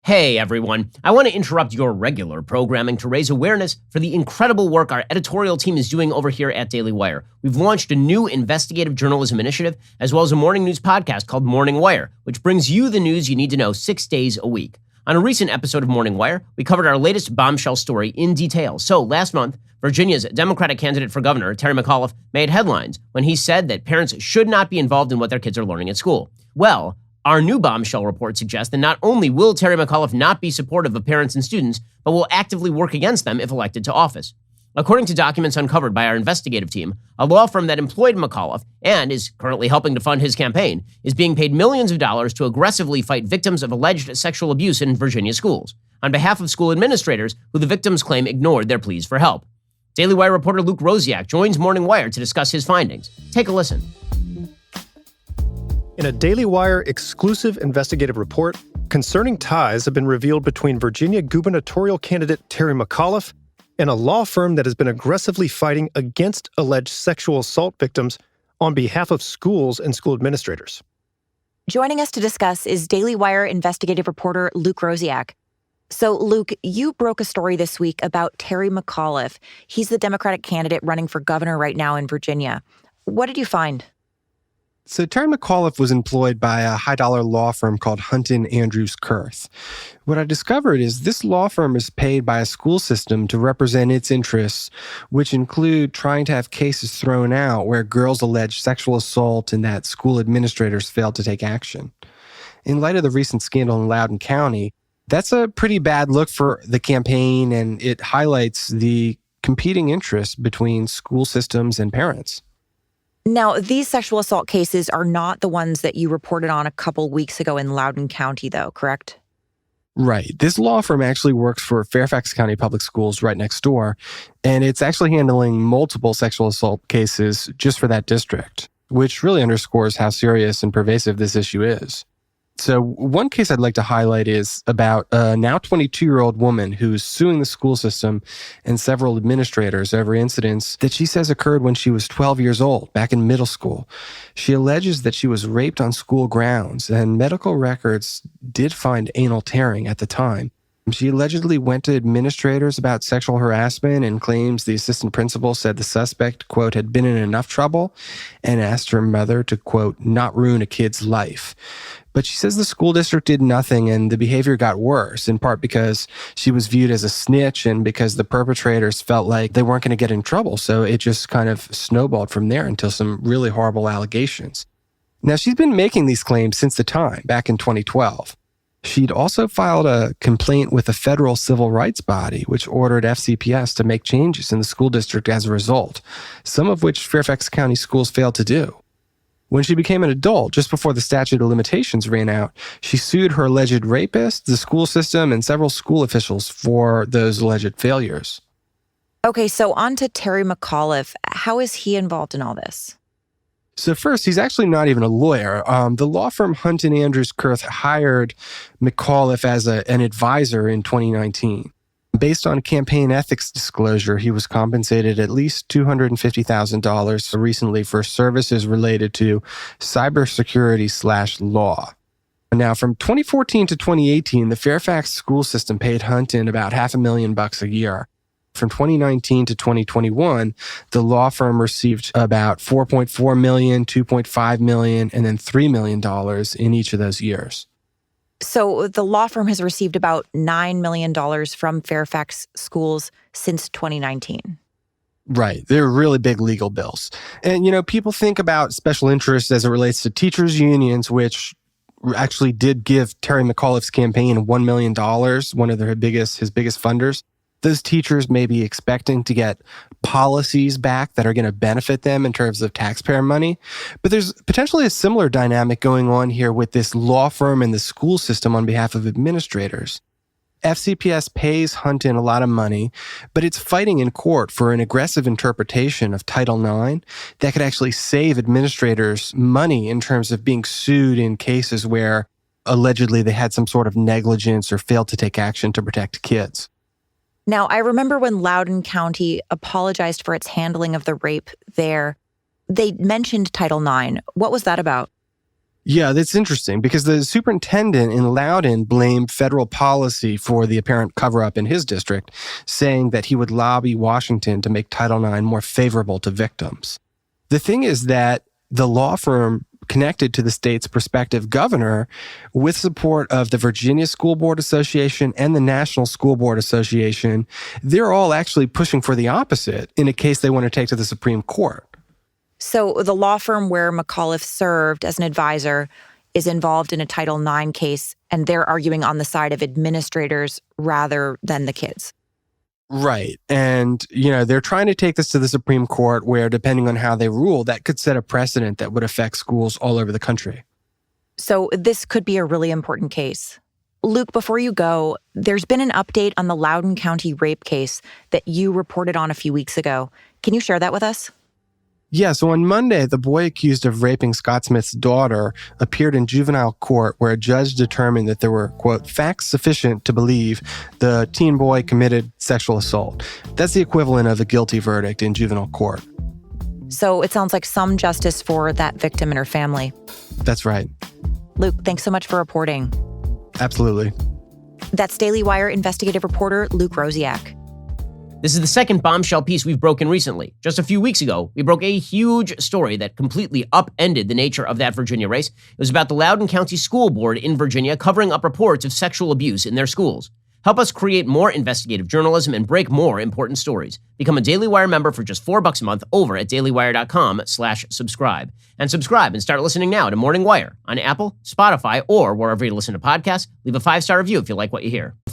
Hey everyone, I want to interrupt your regular programming to raise awareness for the incredible work our editorial team is doing over here at Daily Wire. We've launched a new investigative journalism initiative, as well as a morning news podcast called Morning Wire, which brings you the news you need to know 6 days a week. On a recent episode of Morning Wire, we covered our latest bombshell story in detail. So last month, Virginia's Democratic candidate for governor, Terry McAuliffe, made headlines when he said that parents should not be involved in what their kids are learning at school. Well, our new bombshell report suggests that not only will Terry McAuliffe not be supportive of parents and students, but will actively work against them if elected to office. According to documents uncovered by our investigative team, a law firm that employed McAuliffe and is currently helping to fund his campaign is being paid millions of dollars to aggressively fight victims of alleged sexual abuse in Virginia schools, on behalf of school administrators who the victims claim ignored their pleas for help. Daily Wire reporter Luke Rosiak joins Morning Wire to discuss his findings. Take a listen. In a Daily Wire exclusive investigative report, concerning ties have been revealed between Virginia gubernatorial candidate Terry McAuliffe and a law firm that has been aggressively fighting against alleged sexual assault victims on behalf of schools and school administrators. Joining us to discuss is Daily Wire investigative reporter Luke Rosiak. So, Luke, you broke a story this week about Terry McAuliffe. He's the Democratic candidate running for governor right now in Virginia. What did you find? So Terry McAuliffe was employed by a high-dollar law firm called Hunton Andrews Kurth. What I discovered is this law firm is paid by a school system to represent its interests, which include trying to have cases thrown out where girls allege sexual assault and that school administrators failed to take action. In light of the recent scandal in Loudoun County, that's a pretty bad look for the campaign, and it highlights the competing interests between school systems and parents. Now, these sexual assault cases are not the ones that you reported on a couple weeks ago in Loudoun County, though, correct? Right. This law firm actually works for Fairfax County Public Schools right next door, and it's actually handling multiple sexual assault cases just for that district, which really underscores how serious and pervasive this issue is. So one case I'd like to highlight is about a now 22-year-old woman who's suing the school system and several administrators over incidents that she says occurred when she was 12 years old, back in middle school. She alleges that she was raped on school grounds, and medical records did find anal tearing at the time. She allegedly went to administrators about sexual harassment and claims the assistant principal said the suspect, quote, had been in enough trouble and asked her mother to, quote, not ruin a kid's life. But she says the school district did nothing and the behavior got worse, in part because she was viewed as a snitch and because the perpetrators felt like they weren't going to get in trouble. So it just kind of snowballed from there until some really horrible allegations. Now, she's been making these claims since the time, back in 2012. She'd also filed a complaint with a federal civil rights body, which ordered FCPS to make changes in the school district as a result, some of which Fairfax County schools failed to do. When she became an adult, just before the statute of limitations ran out, she sued her alleged rapist, the school system, and several school officials for those alleged failures. Okay, so on to Terry McAuliffe. How is he involved in all this? So first, he's actually not even a lawyer. The law firm Hunton Andrews Kurth hired McAuliffe as an advisor in 2019. Based on campaign ethics disclosure, he was compensated at least $250,000 recently for services related to cybersecurity/law. Now, from 2014 to 2018, the Fairfax school system paid Hunton about $500,000 a year. From 2019 to 2021, the law firm received about $4.4 million, $2.5 million, and then $3 million in each of those years. So the law firm has received about $9 million from Fairfax schools since 2019. Right. They're really big legal bills. And, people think about special interests as it relates to teachers' unions, which actually did give Terry McAuliffe's campaign $1 million, one of his biggest funders. Those teachers may be expecting to get policies back that are going to benefit them in terms of taxpayer money. But there's potentially a similar dynamic going on here with this law firm and the school system on behalf of administrators. FCPS pays Hunton a lot of money, but it's fighting in court for an aggressive interpretation of Title IX that could actually save administrators money in terms of being sued in cases where allegedly they had some sort of negligence or failed to take action to protect kids. Now, I remember when Loudoun County apologized for its handling of the rape there, they mentioned Title IX. What was that about? Yeah, that's interesting because the superintendent in Loudoun blamed federal policy for the apparent cover-up in his district, saying that he would lobby Washington to make Title IX more favorable to victims. The thing is that the law firm connected to the state's prospective governor, with support of the Virginia School Board Association and the National School Board Association, they're all actually pushing for the opposite in a case they want to take to the Supreme Court. So the law firm where McAuliffe served as an advisor is involved in a Title IX case, and they're arguing on the side of administrators rather than the kids. Right. And, they're trying to take this to the Supreme Court where, depending on how they rule, that could set a precedent that would affect schools all over the country. So this could be a really important case. Luke, before you go, there's been an update on the Loudoun County rape case that you reported on a few weeks ago. Can you share that with us? Yeah, so on Monday, the boy accused of raping Scott Smith's daughter appeared in juvenile court where a judge determined that there were, quote, facts sufficient to believe the teen boy committed sexual assault. That's the equivalent of a guilty verdict in juvenile court. So it sounds like some justice for that victim and her family. That's right. Luke, thanks so much for reporting. Absolutely. That's Daily Wire investigative reporter Luke Rosiak. This is the second bombshell piece we've broken recently. Just a few weeks ago, we broke a huge story that completely upended the nature of that Virginia race. It was about the Loudoun County School Board in Virginia covering up reports of sexual abuse in their schools. Help us create more investigative journalism and break more important stories. Become a Daily Wire member for just $4 a month over at dailywire.com/subscribe. And subscribe and start listening now to Morning Wire on Apple, Spotify, or wherever you listen to podcasts. Leave a 5-star review if you like what you hear.